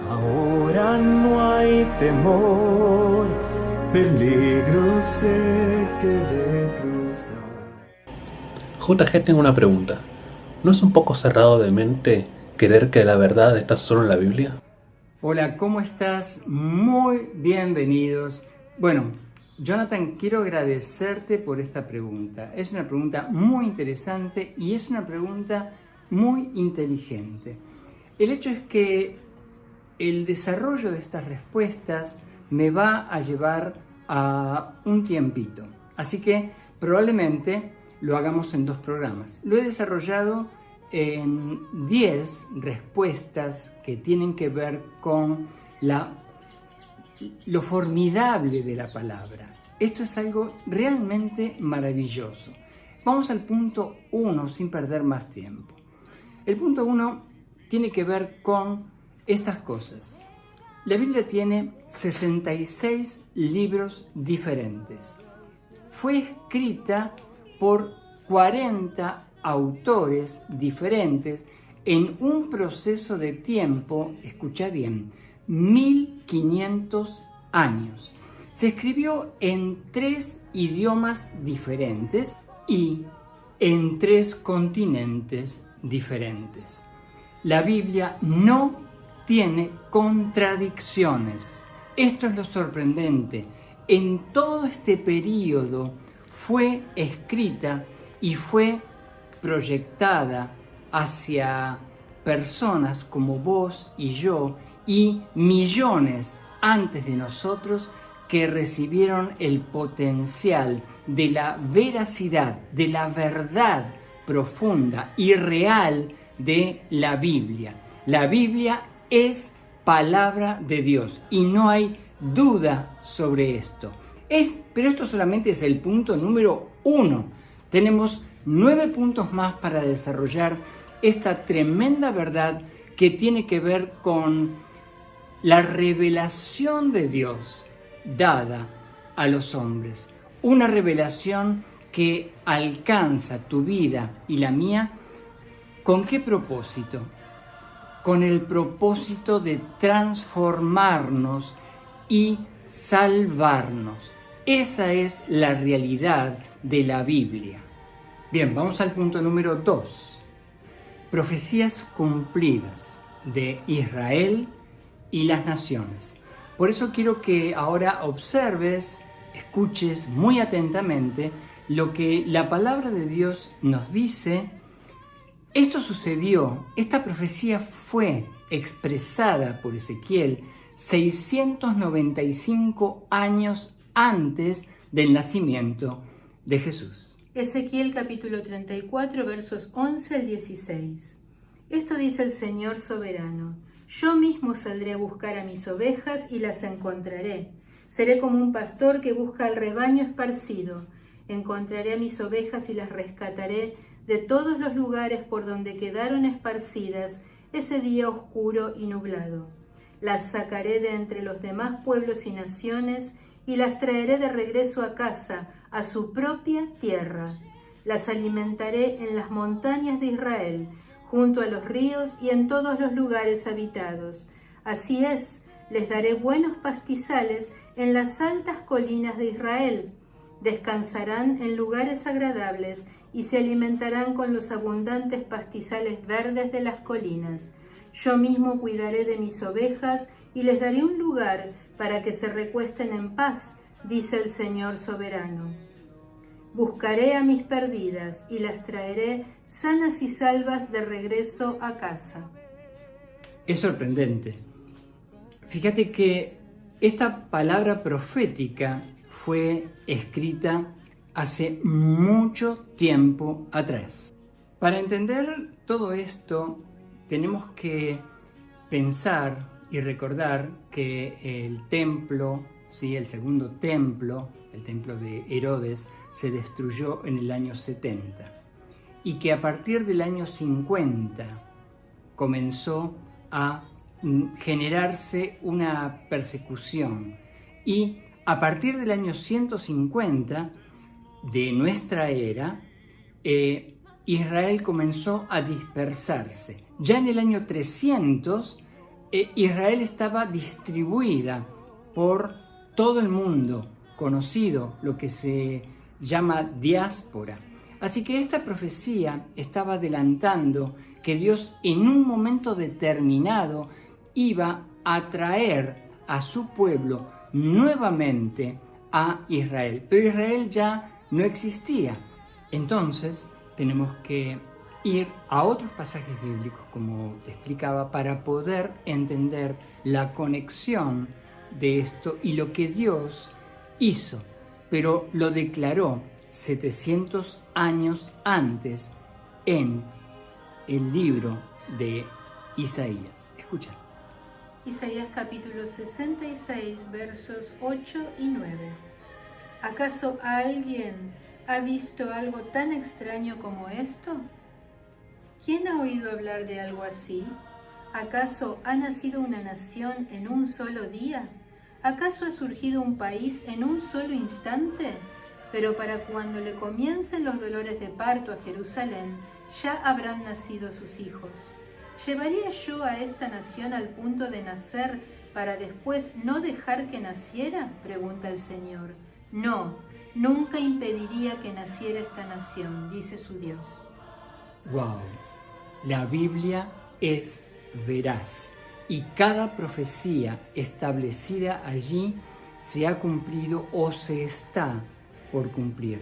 Ahora no hay temor, peligro sé que de cruzar. JG, tengo una pregunta. ¿No es un poco cerrado de mente creer que la verdad está solo en la Biblia? Hola, ¿cómo estás? Muy bienvenidos. Bueno, Jonathan, quiero agradecerte por esta pregunta. Es una pregunta muy interesante y es una pregunta muy inteligente. El hecho es que el desarrollo de estas respuestas me va a llevar a un tiempito. Así que probablemente lo hagamos en 2 programas. Lo he desarrollado en 10 respuestas que tienen que ver con lo formidable de la palabra. Esto es algo realmente maravilloso. Vamos al punto 1 sin perder más tiempo. El punto 1 tiene que ver con estas cosas. La Biblia tiene 66 libros diferentes. Fue escrita por 40 autores diferentes en un proceso de tiempo, escucha bien, 1500 años. Se escribió en 3 idiomas diferentes y en 3 continentes diferentes. La Biblia no tiene contradicciones. Esto es lo sorprendente. En todo este periodo fue escrita y fue proyectada hacia personas como vos y yo y millones antes de nosotros que recibieron el potencial de la veracidad, de la verdad profunda y real de la Biblia. La Biblia es palabra de Dios y no hay duda sobre esto. Pero esto solamente es el punto número 1. Tenemos 9 puntos más para desarrollar esta tremenda verdad que tiene que ver con la revelación de Dios dada a los hombres. Una revelación que alcanza tu vida y la mía. ¿Con qué propósito? Con el propósito de transformarnos y salvarnos. Esa es la realidad de la Biblia. Bien, vamos al punto número 2. Profecías cumplidas de Israel y las naciones. Por eso quiero que ahora observes, escuches muy atentamente lo que la palabra de Dios nos dice. Esto sucedió, esta profecía fue expresada por Ezequiel 695 años antes del nacimiento de Jesús. Ezequiel capítulo 34, versos 11 al 16. Esto dice el Señor soberano: Yo mismo saldré a buscar a mis ovejas y las encontraré. Seré como un pastor que busca al rebaño esparcido. Encontraré a mis ovejas y las rescataré de todos los lugares por donde quedaron esparcidas ese día oscuro y nublado. Las sacaré de entre los demás pueblos y naciones y las traeré de regreso a casa, a su propia tierra. Las alimentaré en las montañas de Israel, junto a los ríos y en todos los lugares habitados. Así es, les daré buenos pastizales en las altas colinas de Israel. Descansarán en lugares agradables y se alimentarán con los abundantes pastizales verdes de las colinas. Yo mismo cuidaré de mis ovejas y les daré un lugar para que se recuesten en paz, dice el Señor soberano. Buscaré a mis perdidas y las traeré sanas y salvas de regreso a casa. Es sorprendente. Fíjate que esta palabra profética fue escrita hace mucho tiempo atrás. Para entender todo esto, tenemos que pensar y recordar que el templo, ¿sí? El segundo templo, el templo de Herodes, se destruyó en el año 70 y que a partir del año 50 comenzó a generarse una persecución y a partir del año 150 de nuestra era, Israel comenzó a dispersarse. Ya en el año 300 Israel estaba distribuida por todo el mundo, conocido, lo que se llama diáspora. Así que esta profecía estaba adelantando que Dios en un momento determinado iba a traer a su pueblo nuevamente a Israel. Pero Israel ya no existía. Entonces tenemos que ir a otros pasajes bíblicos, como te explicaba, para poder entender la conexión de esto y lo que Dios hizo, pero lo declaró 700 años antes en el libro de Isaías. Escucha. Isaías capítulo 66, versos 8 y 9. ¿Acaso alguien ha visto algo tan extraño como esto? ¿Quién ha oído hablar de algo así? ¿Acaso ha nacido una nación en un solo día? ¿Acaso ha surgido un país en un solo instante? Pero para cuando le comiencen los dolores de parto a Jerusalén, ya habrán nacido sus hijos. ¿Llevaría yo a esta nación al punto de nacer para después no dejar que naciera? Pregunta el Señor. No, nunca impediría que naciera esta nación, dice su Dios. ¡Wow! La Biblia es veraz y cada profecía establecida allí se ha cumplido o se está por cumplir.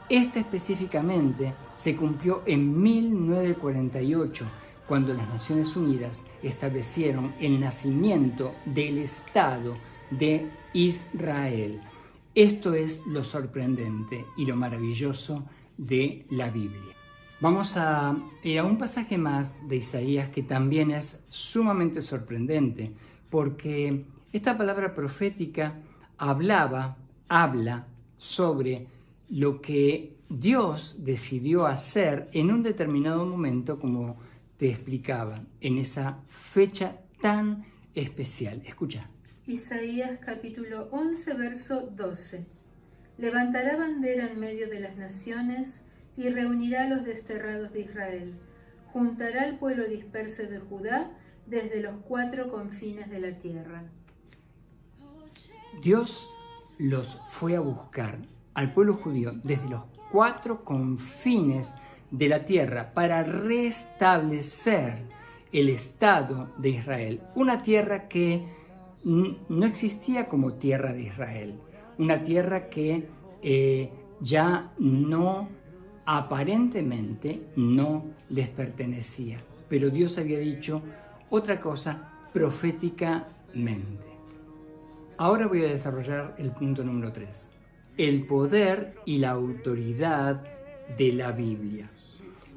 Esta específicamente se cumplió en 1948, cuando las Naciones Unidas establecieron el nacimiento del Estado de Israel. Esto es lo sorprendente y lo maravilloso de la Biblia. Vamos a ir a un pasaje más de Isaías que también es sumamente sorprendente, porque esta palabra profética habla sobre lo que Dios decidió hacer en un determinado momento, como te explicaba, en esa fecha tan especial. Escucha. Isaías capítulo 11, verso 12. Levantará bandera en medio de las naciones y reunirá a los desterrados de Israel. Juntará al pueblo disperso de Judá desde los 4 confines de la tierra. Dios los fue a buscar al pueblo judío desde los 4 confines de la tierra para restablecer el Estado de Israel, una tierra que no existía como tierra de Israel, una tierra que ya no, aparentemente no les pertenecía, pero Dios había dicho otra cosa proféticamente. Ahora voy a desarrollar el punto número 3, el poder y la autoridad de la Biblia.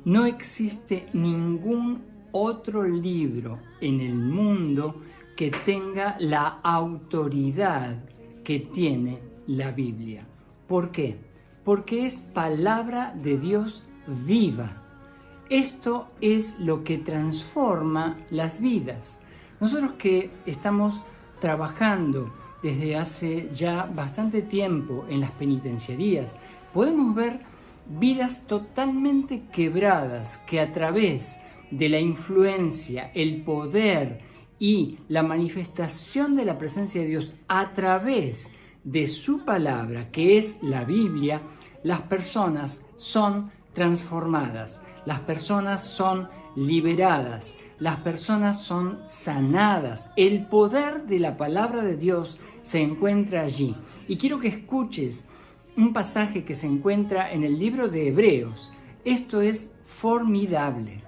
No existe ningún otro libro en el mundo que tenga la autoridad que tiene la Biblia. ¿Por qué? Porque es palabra de Dios viva. Esto es lo que transforma las vidas. Nosotros que estamos trabajando desde hace ya bastante tiempo en las penitenciarías, podemos ver vidas totalmente quebradas que a través de la influencia, el poder y la manifestación de la presencia de Dios a través de su palabra, que es la Biblia, las personas son transformadas, las personas son liberadas, las personas son sanadas. El poder de la palabra de Dios se encuentra allí. Y quiero que escuches un pasaje que se encuentra en el libro de Hebreos. Esto es formidable.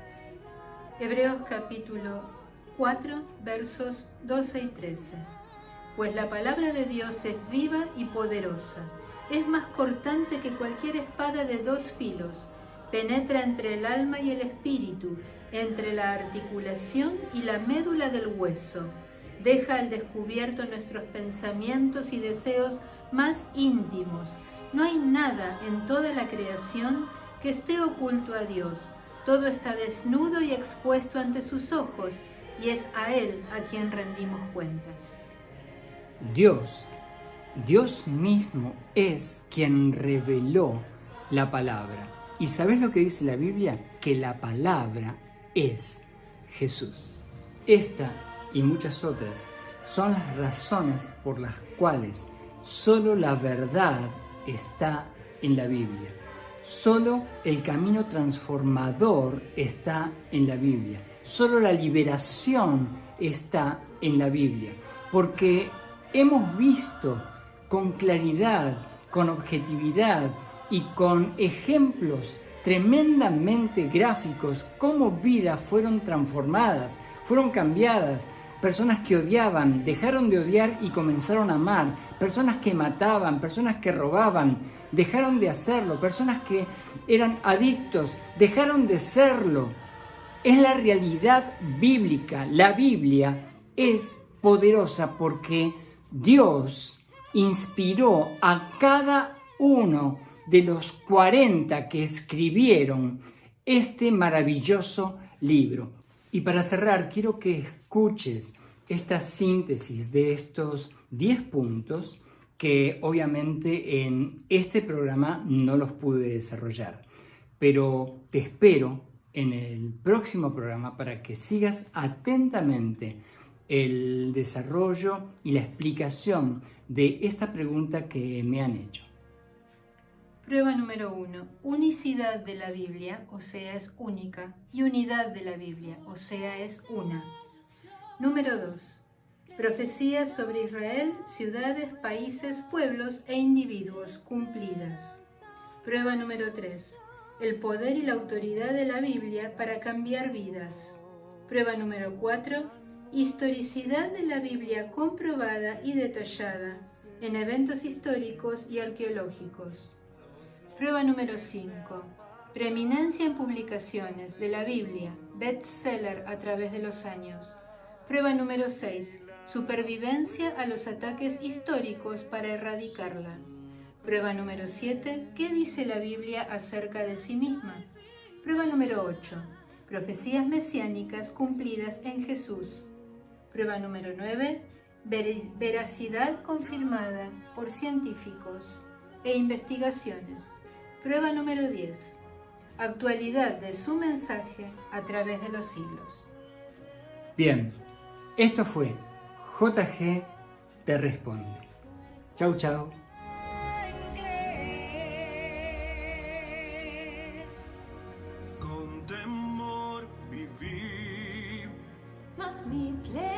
Hebreos capítulo 4, versos 12 y 13. Pues la palabra de Dios es viva y poderosa, es más cortante que cualquier espada de 2 filos, penetra entre el alma y el espíritu, entre la articulación y la médula del hueso, deja al descubierto nuestros pensamientos y deseos más íntimos. No hay nada en toda la creación que esté oculto a Dios. Todo está desnudo y expuesto ante sus ojos, y es a Él a quien rendimos cuentas. Dios mismo es quien reveló la palabra. ¿Y sabes lo que dice la Biblia? Que la palabra es Jesús. Esta y muchas otras son las razones por las cuales solo la verdad está en la Biblia. Solo el camino transformador está en la Biblia. Solo la liberación está en la Biblia. Porque hemos visto con claridad, con objetividad y con ejemplos tremendamente gráficos cómo vidas fueron transformadas, fueron cambiadas. Personas que odiaban, dejaron de odiar y comenzaron a amar. Personas que mataban, personas que robaban, dejaron de hacerlo. Personas que eran adictos, dejaron de serlo. Es la realidad bíblica. La Biblia es poderosa porque Dios inspiró a cada uno de los 40 que escribieron este maravilloso libro. Y para cerrar, quiero que escuches esta síntesis de estos 10 puntos que obviamente en este programa no los pude desarrollar. Pero te espero en el próximo programa para que sigas atentamente el desarrollo y la explicación de esta pregunta que me han hecho. Prueba número 1. Unicidad de la Biblia, o sea, es única. Y unidad de la Biblia, o sea, es una. Número 2. Profecías sobre Israel, ciudades, países, pueblos e individuos cumplidas. Prueba número 3. El poder y la autoridad de la Biblia para cambiar vidas. Prueba número 4. Historicidad de la Biblia comprobada y detallada en eventos históricos y arqueológicos. Prueba número 5. Preeminencia en publicaciones de la Biblia, bestseller a través de los años. Prueba número 6. Supervivencia a los ataques históricos para erradicarla. Prueba número 7. ¿Qué dice la Biblia acerca de sí misma? Prueba número 8. Profecías mesiánicas cumplidas en Jesús. Prueba número 9. Veracidad confirmada por científicos e investigaciones. Prueba número 10. Actualidad de su mensaje a través de los siglos. Bien, esto fue JG Te Responde. Chau, chau. Con temor viví. Mas mi plegaria